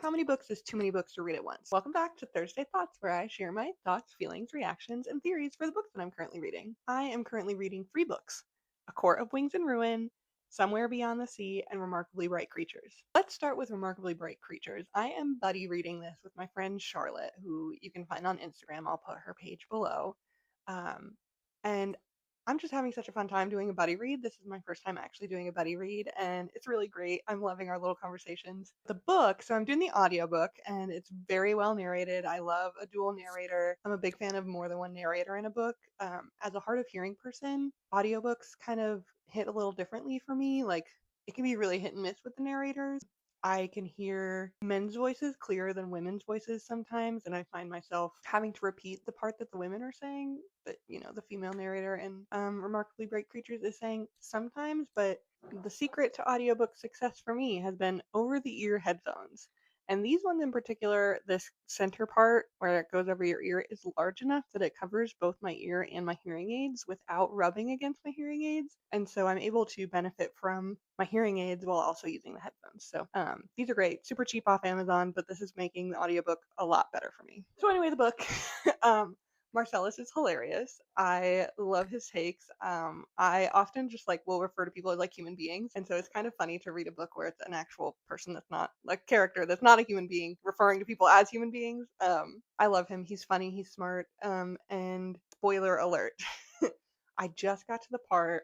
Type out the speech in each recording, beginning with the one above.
How many books is too many books to read at once? Welcome back to Thursday Thoughts, where I share my thoughts, feelings, reactions, and theories for the books that I'm currently reading. I am currently reading 3 books: A Court of Wings and Ruin, Somewhere Beyond the Sea, and Remarkably Bright Creatures. Let's start with Remarkably Bright Creatures. I am buddy reading this with my friend Charlotte, who you can find on Instagram. I'll put her page below. Um, and I'm just having such a fun time doing a buddy read. This is my first time actually doing a buddy read, and it's really great. I'm loving our little conversations. The book, so I'm doing the audiobook, and it's very well narrated. I love a dual narrator. I'm a big fan of more than one narrator in a book. As a hard of hearing person, audiobooks kind of hit a little differently for me. Like, it can be really hit and miss with the narrators. I can hear men's voices clearer than women's voices sometimes, and I find myself having to repeat the part that the women are saying, that, the female narrator in Remarkably Bright Creatures is saying sometimes. But the secret to audiobook success for me has been over the ear headphones. And these ones in particular, this center part where it goes over your ear is large enough that it covers both my ear and my hearing aids without rubbing against my hearing aids. And so I'm able to benefit from my hearing aids while also using the headphones. So these are great, super cheap off Amazon, but this is making the audiobook a lot better for me. So anyway, the book. Marcellus is hilarious. I love his takes. I often just will refer to people as human beings, and so it's kind of funny to read a book where it's an actual person that's not like character that's not a human being referring to people as human beings. I love him. He's funny. He's smart. And spoiler alert, I just got to the part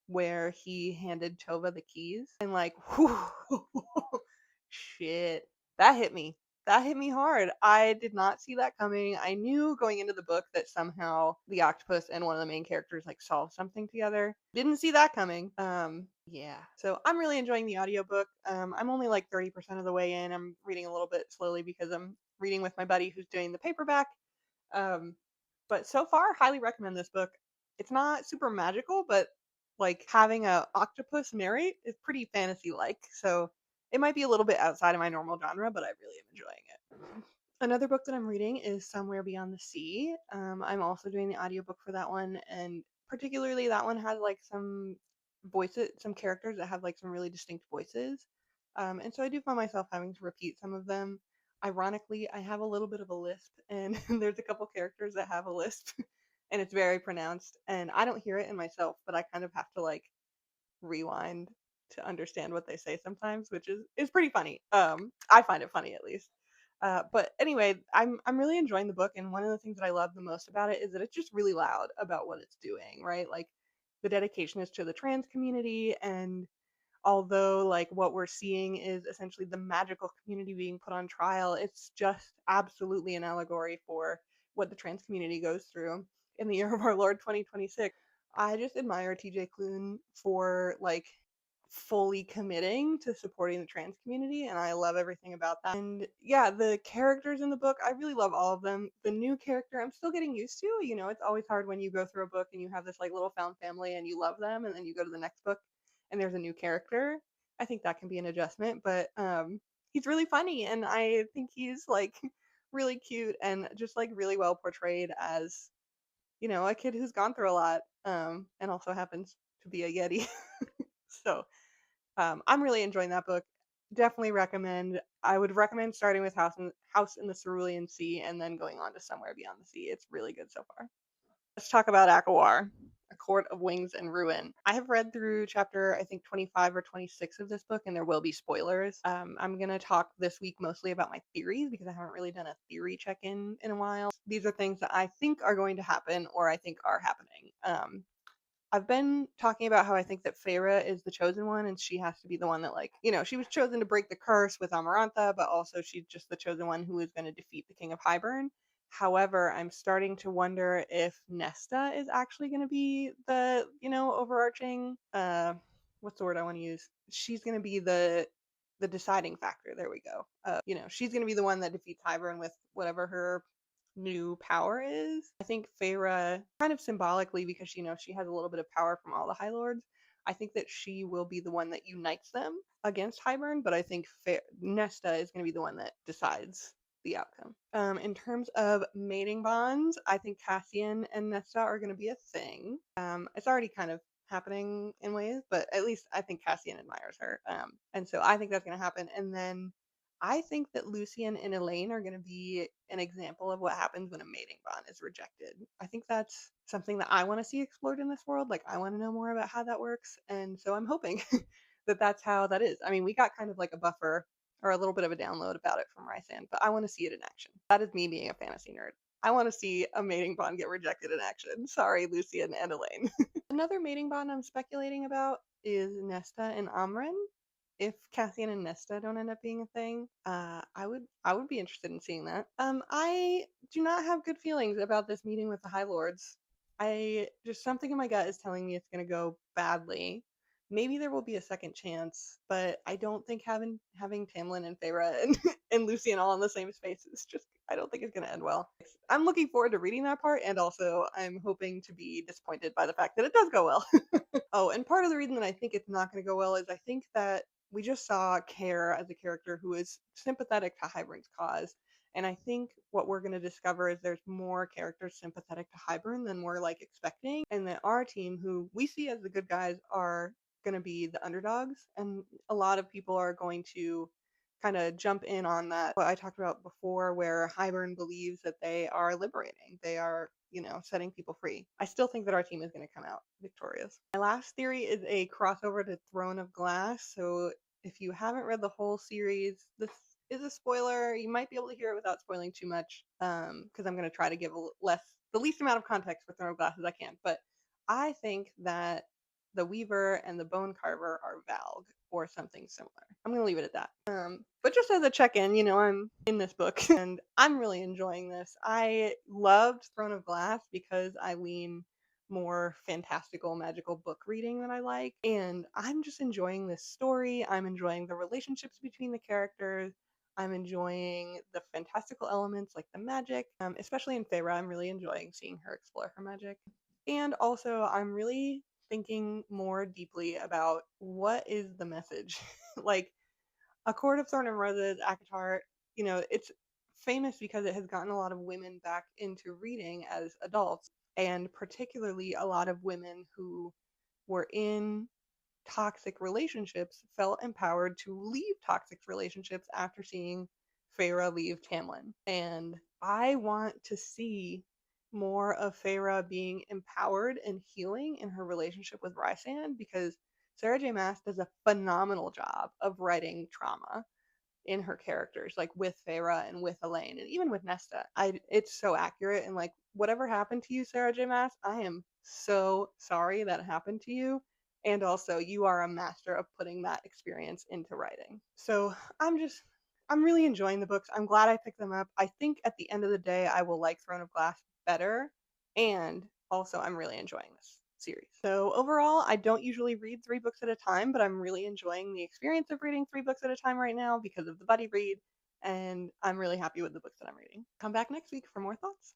where he handed Tova the keys, and whew, shit, that hit me. That hit me hard. I did not see that coming. I knew going into the book that somehow the octopus and one of the main characters solve something together. Didn't see that coming. Yeah. So I'm really enjoying the audiobook. I'm only 30% of the way in. I'm reading a little bit slowly because I'm reading with my buddy who's doing the paperback. Um, but so far, highly recommend this book. It's not super magical, but having a octopus narrate is pretty fantasy like. So it might be a little bit outside of my normal genre, but I really am enjoying it. Another book that I'm reading is Somewhere Beyond the Sea. I'm also doing the audiobook for that one, and particularly that one has some voices, some characters that have some really distinct voices. And so I do find myself having to repeat some of them. Ironically, I have a little bit of a lisp, and there's a couple characters that have a lisp, and it's very pronounced, and I don't hear it in myself, but I kind of have to rewind to understand what they say sometimes, which is pretty funny. I find it funny at least. But anyway, I'm really enjoying the book, and one of the things that I love the most about it is that it's just really loud about what it's doing, right? The dedication is to the trans community, and although what we're seeing is essentially the magical community being put on trial, it's just absolutely an allegory for what the trans community goes through in the year of our Lord 2026. I just admire TJ Klune for fully committing to supporting the trans community, and I love everything about that. And yeah, the characters in the book, I really love all of them. The new character I'm still getting used to. It's always hard when you go through a book and you have this little found family and you love them, and then you go to the next book and there's a new character. I think that can be an adjustment, but he's really funny, and I think he's really cute and just really well portrayed as a kid who's gone through a lot, and also happens to be a Yeti. So I'm really enjoying that book. Definitely recommend. I would recommend starting with House in the Cerulean Sea and then going on to Somewhere Beyond the Sea. It's really good so far. Let's talk about Akawar, A Court of Wings and Ruin. I have read through chapter, I think, 25 or 26 of this book, and there will be spoilers. I'm going to talk this week mostly about my theories because I haven't really done a theory check-in in a while. These are things that I think are going to happen or I think are happening. I've been talking about how I think that Feyre is the chosen one, and she has to be the one that, she was chosen to break the curse with Amarantha, but also she's just the chosen one who is going to defeat the King of Hybern. However, I'm starting to wonder if Nesta is actually going to be the, overarching, what's the word I want to use? She's going to be the deciding factor. There we go. She's going to be the one that defeats Hybern with whatever her new power is. I think Feyre, kind of symbolically, because she has a little bit of power from all the High Lords, I think that she will be the one that unites them against Hybern, but I think Nesta is going to be the one that decides the outcome. In terms of mating bonds, I think Cassian and Nesta are going to be a thing. It's already kind of happening in ways, but at least I think Cassian admires her. And so I think that's going to happen. And then I think that Lucian and Elaine are going to be an example of what happens when a mating bond is rejected. I think that's something that I want to see explored in this world. Like, I want to know more about how that works. And so I'm hoping that that's how that is. I mean, we got kind of like a buffer or a little bit of a download about it from Rysand, but I want to see it in action. That is me being a fantasy nerd. I want to see a mating bond get rejected in action. Sorry, Lucian and Elaine. Another mating bond I'm speculating about is Nesta and Amren. If Cassian and Nesta don't end up being a thing, I would be interested in seeing that. I do not have good feelings about this meeting with the High Lords. I just something in my gut is telling me it's gonna go badly. Maybe there will be a second chance, but I don't think having Tamlin and Feyre and and Lucian all in the same space is just I don't think it's gonna end well. I'm looking forward to reading that part, and also I'm hoping to be disappointed by the fact that it does go well. Oh, and part of the reason that I think it's not going to go well is I think that we just saw Care as a character who is sympathetic to Hybern's cause. And I think what we're going to discover is there's more characters sympathetic to Hybern than we're like expecting. And that our team, who we see as the good guys, are going to be the underdogs. And a lot of people are going to kind of jump in on that, what I talked about before, where Hybern believes that they are liberating. They are, setting people free. I still think that our team is going to come out victorious. My last theory is a crossover to Throne of Glass. So if you haven't read the whole series, this is a spoiler. You might be able to hear it without spoiling too much, because I'm going to try to give the least amount of context for Throne of Glass as I can. But I think that the Weaver and the Bone Carver are Valg or something similar. I'm going to leave it at that. But just as a check-in, I'm in this book and I'm really enjoying this. I loved Throne of Glass because I lean more fantastical magical book reading that I like, and I'm just enjoying this story. I'm enjoying the relationships between the characters. I'm enjoying the fantastical elements like the magic, especially in Feyre. I'm really enjoying seeing her explore her magic. And also, I'm really thinking more deeply about what is the message. Like, A Court of Thorn and Roses, ACOTAR, it's famous because it has gotten a lot of women back into reading as adults, and particularly a lot of women who were in toxic relationships felt empowered to leave toxic relationships after seeing Feyre leave Tamlin. And I want to see more of Feyre being empowered and healing in her relationship with Rysand, because Sarah J. Maas does a phenomenal job of writing trauma in her characters, like with Feyre and with Elaine and even with Nesta. It's so accurate, and like whatever happened to you, Sarah J. Maas, I am so sorry that happened to you. And also, you are a master of putting that experience into writing. So I'm really enjoying the books. I'm glad I picked them up. I think at the end of the day, I will like Throne of Glass better. And also, I'm really enjoying this series. So overall, I don't usually read 3 books at a time, but I'm really enjoying the experience of reading 3 books at a time right now because of the buddy read. And I'm really happy with the books that I'm reading. Come back next week for more thoughts.